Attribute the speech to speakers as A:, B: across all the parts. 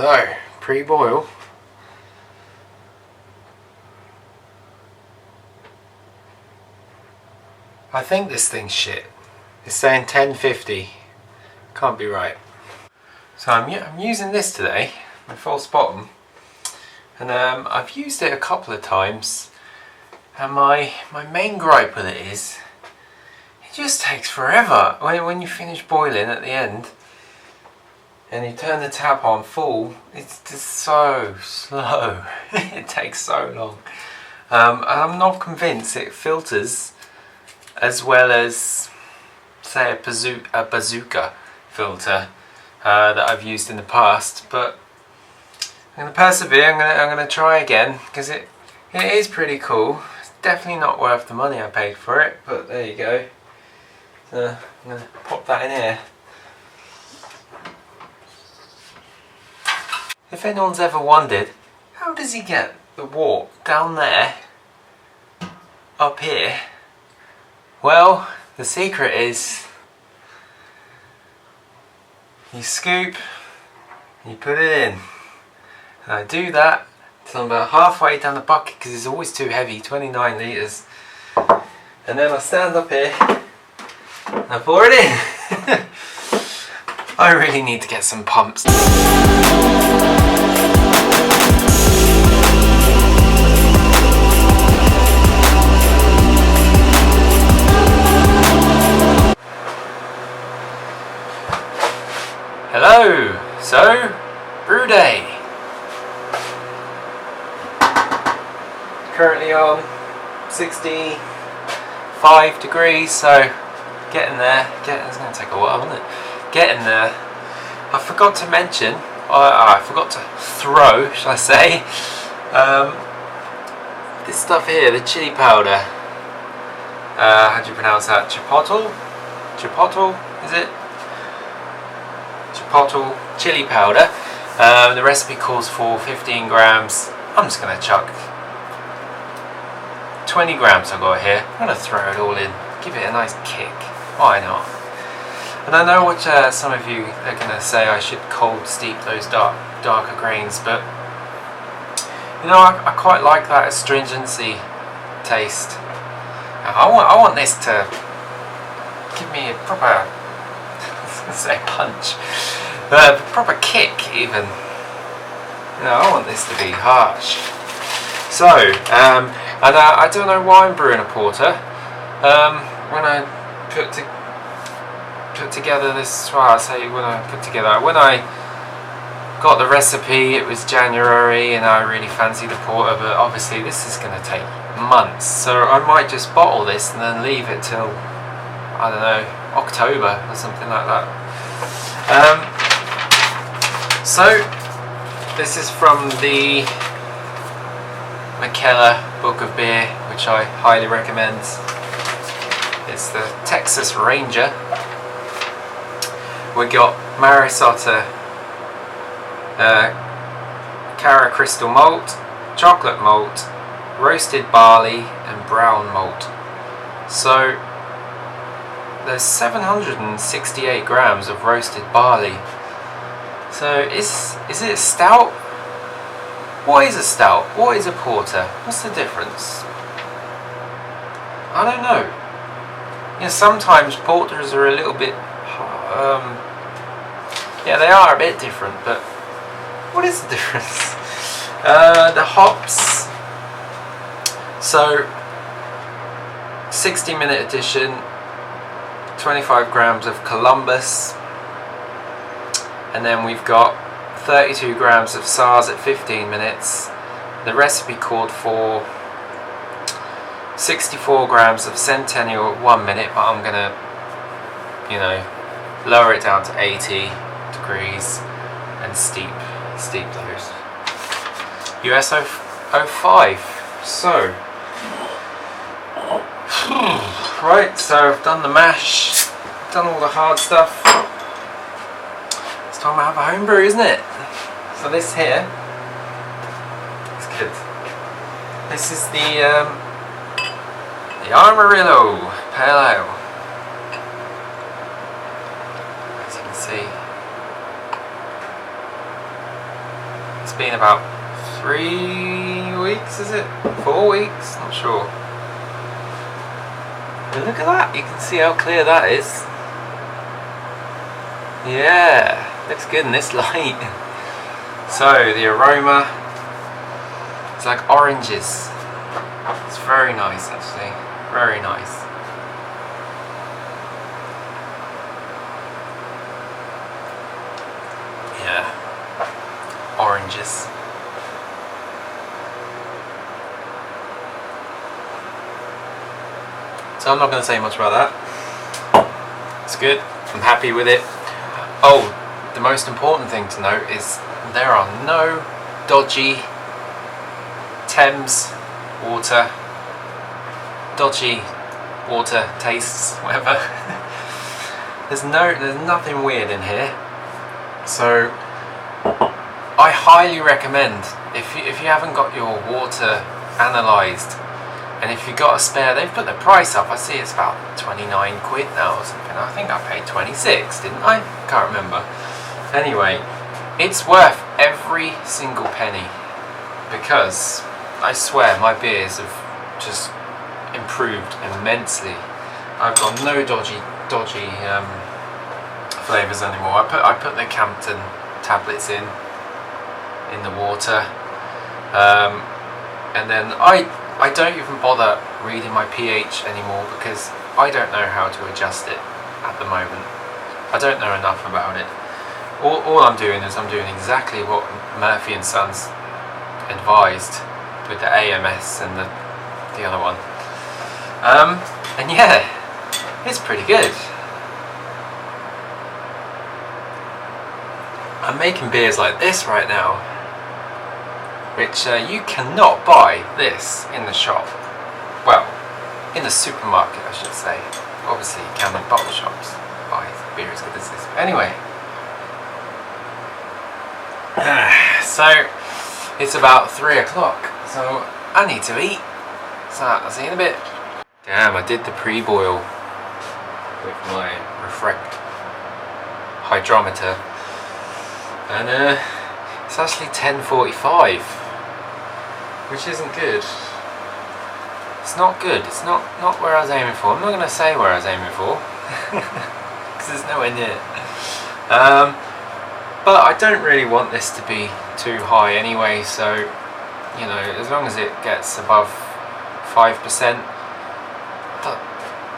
A: So, pre-boil. I think this thing's shit. It's saying 1050. Can't be right. So I'm using this today, my false bottom, and I've used it a couple of times, and my main gripe with it is it just takes forever. When you finish boiling at the end and you turn the tap on full, it's just so slow. It takes so long. And I'm not convinced it filters as well as, say, a bazooka filter that I've used in the past, but I'm going to persevere. I'm going to try again, because it is pretty cool. It's definitely not worth the money I paid for it, but there you go. So I'm going to pop that in here. If anyone's ever wondered, how does he get the wort down there, up here? Well, the secret is you scoop and you put it in. And I do that till I'm about halfway down the bucket, because it's always too heavy, 29 litres. And then I stand up here and I pour it in. I really need to get some pumps. Hello! So, brew day. Currently on 65 degrees, so getting there. It's going to take a while, isn't it? Getting there. I forgot to mention, I forgot to throw, shall I say, this stuff here, the chili powder. How do you pronounce that? Chipotle? Chipotle, is it? Chipotle chili powder. The recipe calls for 15 grams. I'm just going to chuck 20 grams I've got here. I'm going to throw it all in, give it a nice kick. Why not? And I know what some of you are going to say, I should cold steep those darker grains, but you know, I quite like that astringency taste. I want this to give me a proper, I was going to say punch, proper kick even. You know, I want this to be harsh. So, and I don't know why I'm brewing a porter. When I put together this, well, I say when I got the recipe, it was January, and I really fancied the porter, but obviously this is going to take months, so I might just bottle this and then leave it till, I don't know, October or something like that. So this is from the Mikkeller book of beer, which I highly recommend. It's the Texas Ranger. We got Maris Otter, Cara Crystal malt, chocolate malt, roasted barley and brown malt. So there's 768 grams of roasted barley. So is it a stout? What is a stout? What is a porter? What's the difference? I don't know. You know, sometimes porters are a little bit yeah, they are a bit different, but what is the difference? The hops. So 60-minute addition, 25 grams of Columbus, and then we've got 32 grams of SARS at 15 minutes. The recipe called for 64 grams of Centennial at 1 minute, but I'm gonna, you know, lower it down to 80 degrees and steep those. US 05. So right, so I've done the mash, done all the hard stuff. It's time I have a homebrew, isn't it? So this here is good. This is the Amarillo Pale Ale. As you can see, It's been about 3 weeks, is it? 4 weeks? Not sure. And look at that, you can see how clear that is. Yeah, looks good in this light. So the aroma is like oranges. It's very nice actually, very nice. Yeah, oranges. So I'm not going to say much about that. It's good, I'm happy with it. Oh, the most important thing to note is there are no dodgy Thames water, dodgy water tastes, whatever. there's nothing weird in here. So I highly recommend, if you haven't got your water analysed, and if you've got a spare, they've put the price up. I see it's about 29 quid now or something. I think I paid 26, didn't I? Can't remember. Anyway, it's worth every single penny, because I swear my beers have just improved immensely. I've got no dodgy flavours anymore. I put the Campton tablets in the water, and then I don't even bother reading my pH anymore, because I don't know how to adjust it at the moment. I don't know enough about it. All I'm doing is I'm doing exactly what Murphy and Sons advised with the AMS and the other one. And yeah, it's pretty good. I'm making beers like this right now, which you cannot buy this in the shop. Well, in the supermarket I should say. Obviously you can in bottle shops buy beer as good as this. But anyway, so it's about 3 o'clock, so I need to eat. So I'll see you in a bit. Damn, I did the pre-boil with my hydrometer, and it's actually 10:45, which isn't good. It's not good. It's not where I was aiming for. I'm not going to say where I was aiming for, because there's nowhere near. But I don't really want this to be too high anyway, so you know, as long as it gets above 5%,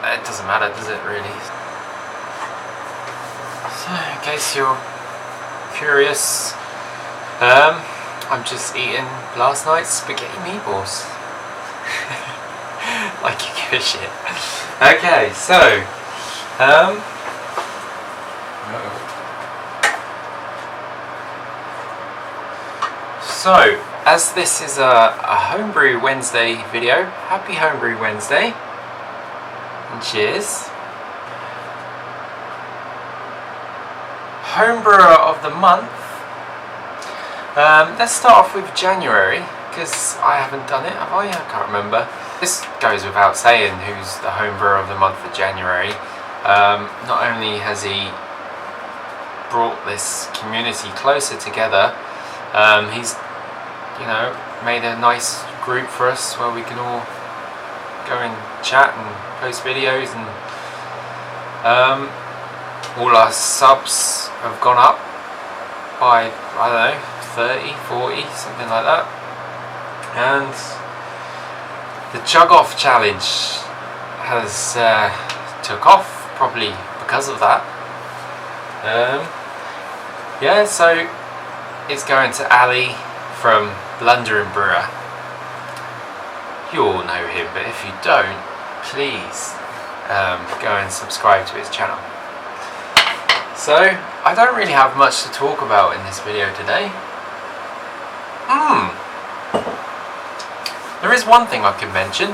A: it doesn't matter, does it really? So, in case you're curious, I'm just eating last night's spaghetti meatballs. Like you give a shit. Okay, so so, as this is a Homebrew Wednesday video, happy Homebrew Wednesday, and cheers. Homebrewer of the month. Let's start off with January, because I haven't done it, have I? I can't remember. This goes without saying who's the Homebrewer of the month for January. Not only has he brought this community closer together, he's, you know, made a nice group for us where we can all go and chat and post videos, and all our subs have gone up by, I don't know, 30, 40, something like that. And the Chug Off challenge has took off, probably because of that. Yeah, so it's going to Ali from Blundering Brewer. You all know him, but if you don't, please go and subscribe to his channel. So, I don't really have much to talk about in this video today. There is one thing I could mention.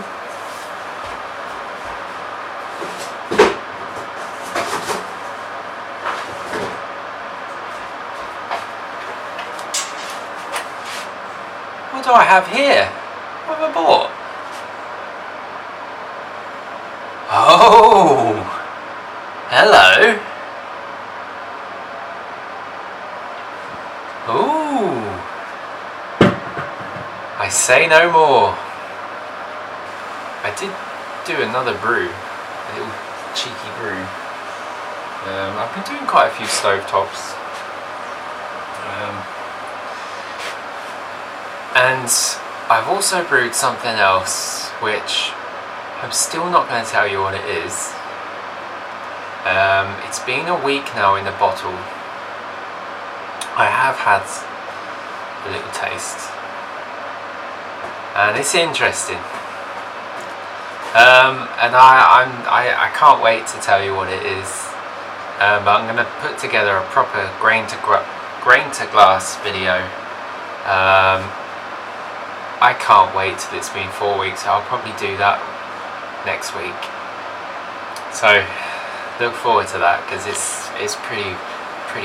A: What do I have here? What have I bought? Oh! Hello! Ooh! say no more. I did do another brew, a little cheeky brew. I've been doing quite a few stovetops. And I've also brewed something else, which I'm still not going to tell you what it is. It's been a week now in the bottle. I have had a little taste, and it's interesting. And I can't wait to tell you what it is. But I'm going to put together a proper grain to glass video. I can't wait till it's been 4 weeks. I'll probably do that next week. So look forward to that, because it's pretty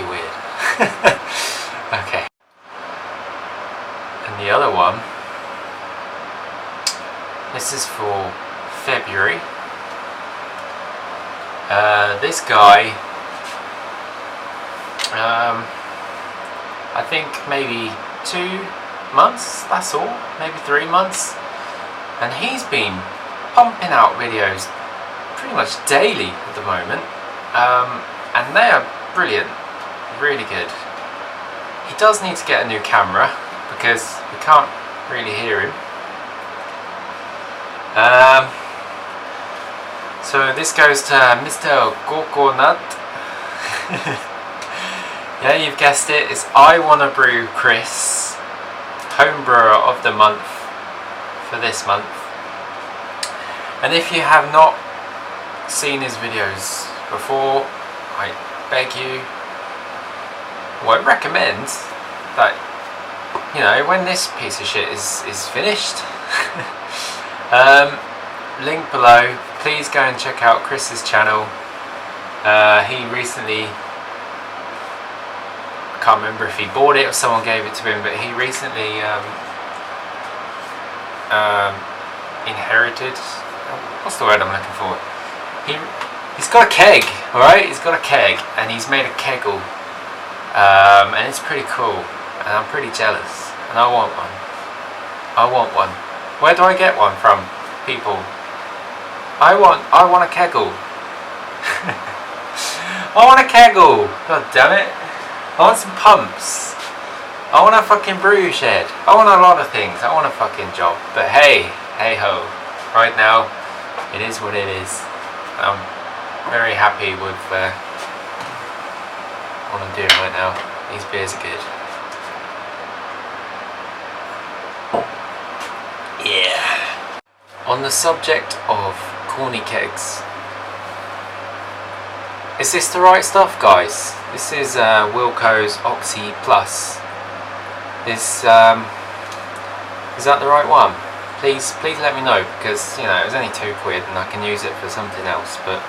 A: weird. Okay. And the other one, this is for February. This guy, I think maybe 2 months, that's all, maybe 3 months, and he's been pumping out videos pretty much daily at the moment, and they are brilliant, really good. He does need to get a new camera because we can't really hear him. So this goes to Mr. Coconut. Yeah, you've guessed it, it's iWannaBrew Chris, Homebrewer of the month for this month. And if you have not seen his videos before, I beg you, well, I recommend that, you know, when this piece of shit is finished, link below, please go and check out Chris's channel. He recently, I can't remember if he bought it or someone gave it to him, but he recently inherited, what's the word I'm looking for? He's got a keg, alright? He's got a keg, and he's made a keggle, and it's pretty cool, and I'm pretty jealous, and I want one. I want one. Where do I get one from, people? I want a keggle. I want a keggle. God damn it. I want some pumps. I want a fucking brew shed. I want a lot of things. I want a fucking job. But hey ho. Right now, it is what it is. I'm very happy with what I'm doing right now. These beers are good. Yeah. On the subject of corny kegs, is this the right stuff, guys? This is Wilco's Oxy Plus. Is that the right one? Please let me know, because, you know, it was only £2 and I can use it for something else. But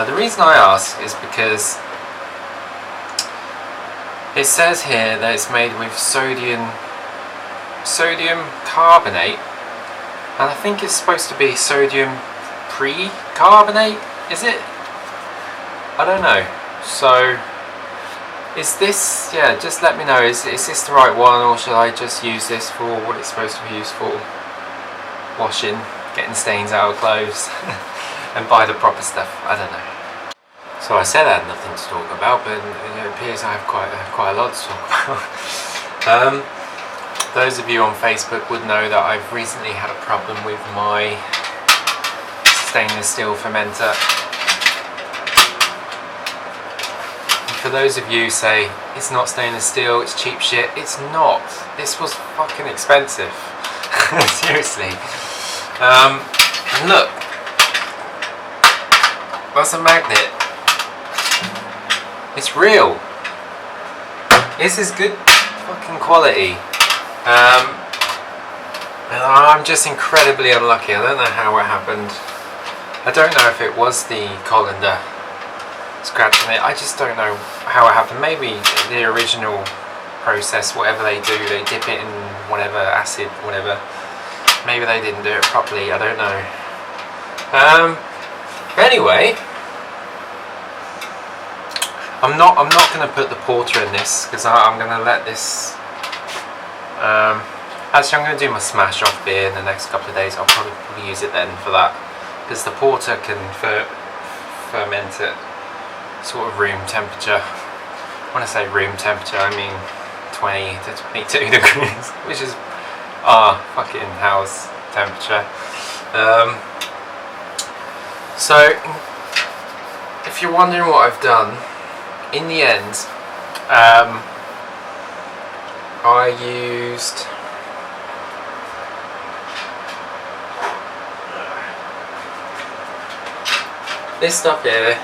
A: the reason I ask is because it says here that it's made with sodium carbonate, and I think it's supposed to be sodium pre-carbonate, is it? I don't know. So is this, yeah, just let me know, is this the right one, or should I just use this for what it's supposed to be used for? Washing, getting stains out of clothes, and buy the proper stuff. I don't know. So I said I had nothing to talk about, but it appears I have quite a lot to talk about. Those of you on Facebook would know that I've recently had a problem with my stainless steel fermenter. And for those of you who say it's not stainless steel, it's cheap shit, it's not. This was fucking expensive. Seriously. And look, that's a magnet. It's real. This is good fucking quality. And I'm just incredibly unlucky. I don't know how it happened. I don't know if it was the colander scratching it. I just don't know how it happened. Maybe the original process, whatever they do, they dip it in whatever acid, whatever. Maybe they didn't do it properly. I don't know. Anyway, I'm not going to put the porter in this, because I'm going to let this Actually, I'm going to do my smash off beer in the next couple of days. I'll probably use it then for that, because the porter can ferment at sort of room temperature. When I say room temperature, I mean 20 to 22 degrees, which is our fucking house temperature. So if you're wondering what I've done, in the end, I used this stuff here,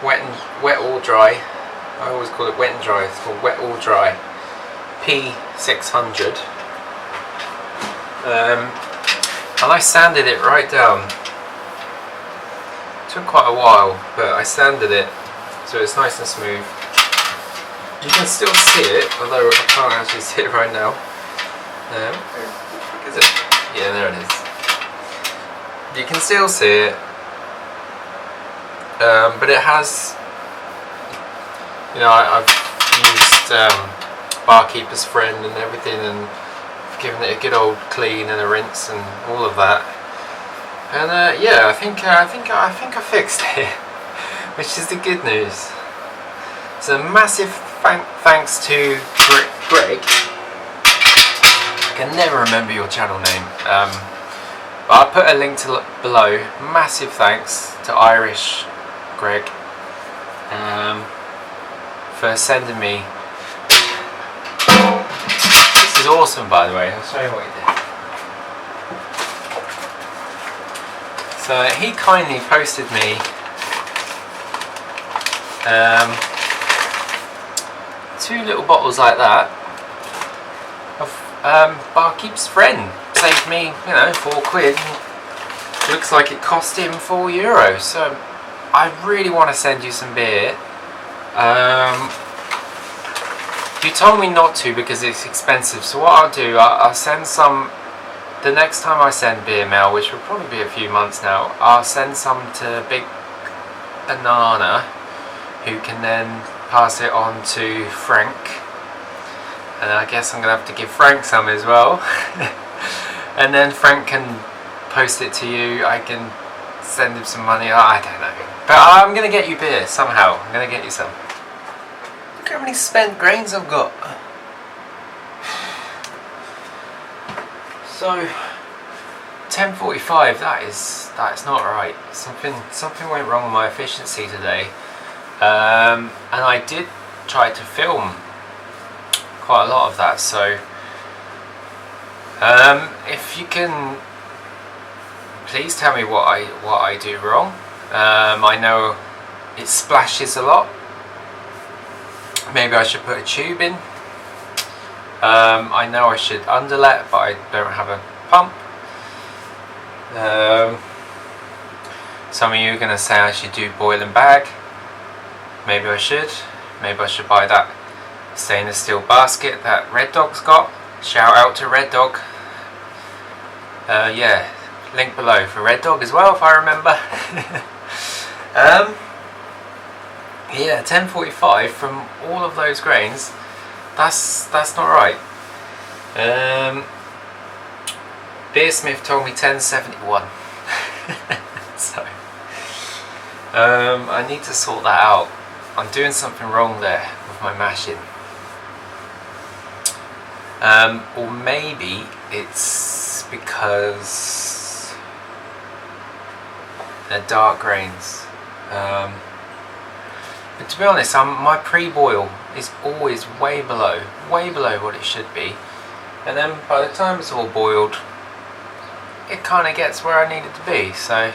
A: wet or dry. I always call it wet and dry. It's called wet or dry. P600. And I sanded it right down. It took quite a while, but I sanded it so it's nice and smooth. You can still see it, although I can't actually see it right now. Where is it? Yeah, there it is. You can still see it. But it has, you know, I've used Barkeeper's Friend and everything, and given it a good old clean and a rinse and all of that. And yeah, I think I fixed it, which is the good news. So massive thanks to Greg. I can never remember your channel name, but I'll put a link to below. Massive thanks to Irish Greg for sending me. This is awesome, by the way. I'll show you what he did. So he kindly posted me two little bottles like that of Barkeep's Friend. Saved me, you know, £4. Looks like it cost him €4. So I really want to send you some beer. You told me not to because it's expensive, so what I'll do, I'll send some, the next time I send beer mail, which will probably be a few months now, I'll send some to Big Banana, who can then pass it on to Frank, and I guess I'm going to have to give Frank some as well. And then Frank can post it to you, I can send him some money, I don't know. But I'm going to get you beer somehow. I'm going to get you some. Look how many spent grains I've got. So 10:45. That is not right. Something went wrong with my efficiency today, and I did try to film quite a lot of that. So if you can, please tell me what I do wrong. I know it splashes a lot. Maybe I should put a tube in. I know I should underlet, but I don't have a pump. Some of you are going to say I should do boil and bag. Maybe I should. Maybe I should buy that stainless steel basket that RedDog's got. Shout out to RedDog. Yeah, link below for RedDog as well, if I remember. Yeah, 10:45 from all of those grains. That's not right. Beersmith told me 10:71. So I need to sort that out. I'm doing something wrong there with my mashing. Or maybe it's because they're dark grains. But to be honest, my pre-boil is always way below what it should be, and then by the time it's all boiled, it kind of gets where I need it to be. So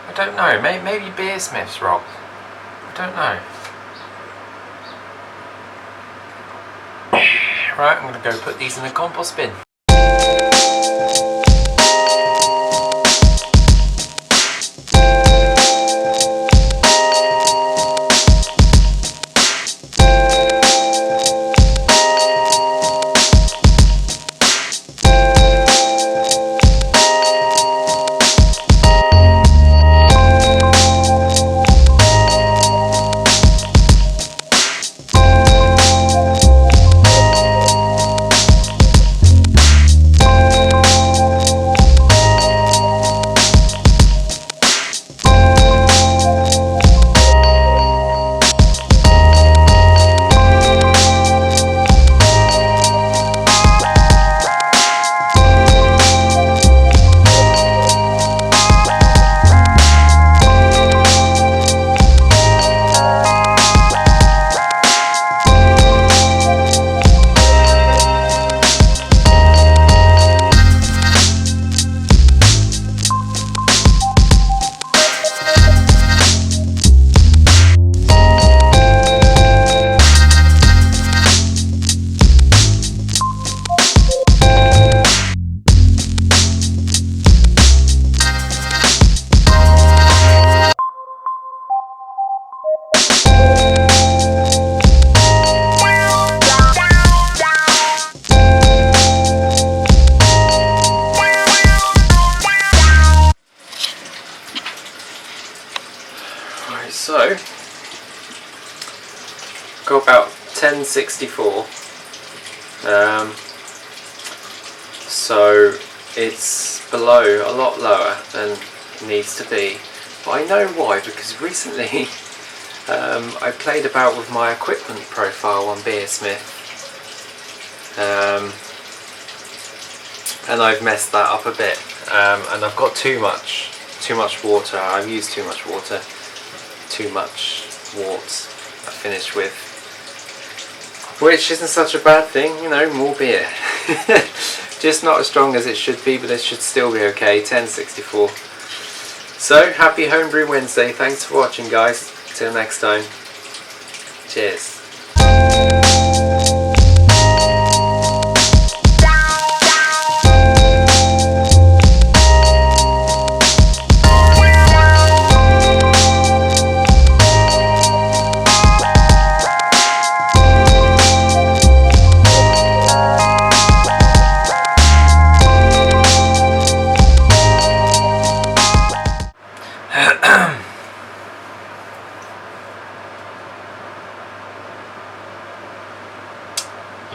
A: I don't know. Maybe Beersmith's wrong. I don't know. Right, I'm going to go put these in the compost bin. 1064. So it's below, a lot lower than it needs to be. But I know why, because recently I played about with my equipment profile on Beersmith, and I've messed that up a bit, and I've got too much water. I've used too much water, too much wort I finished with, which isn't such a bad thing, you know, more beer. Just not as strong as it should be, but it should still be okay. 1064. So, happy Homebrew Wednesday. Thanks for watching, guys. Till next time. Cheers.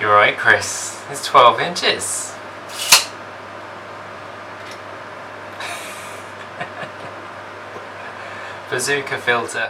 A: You're right, Chris. It's 12 inches. Bazooka filter.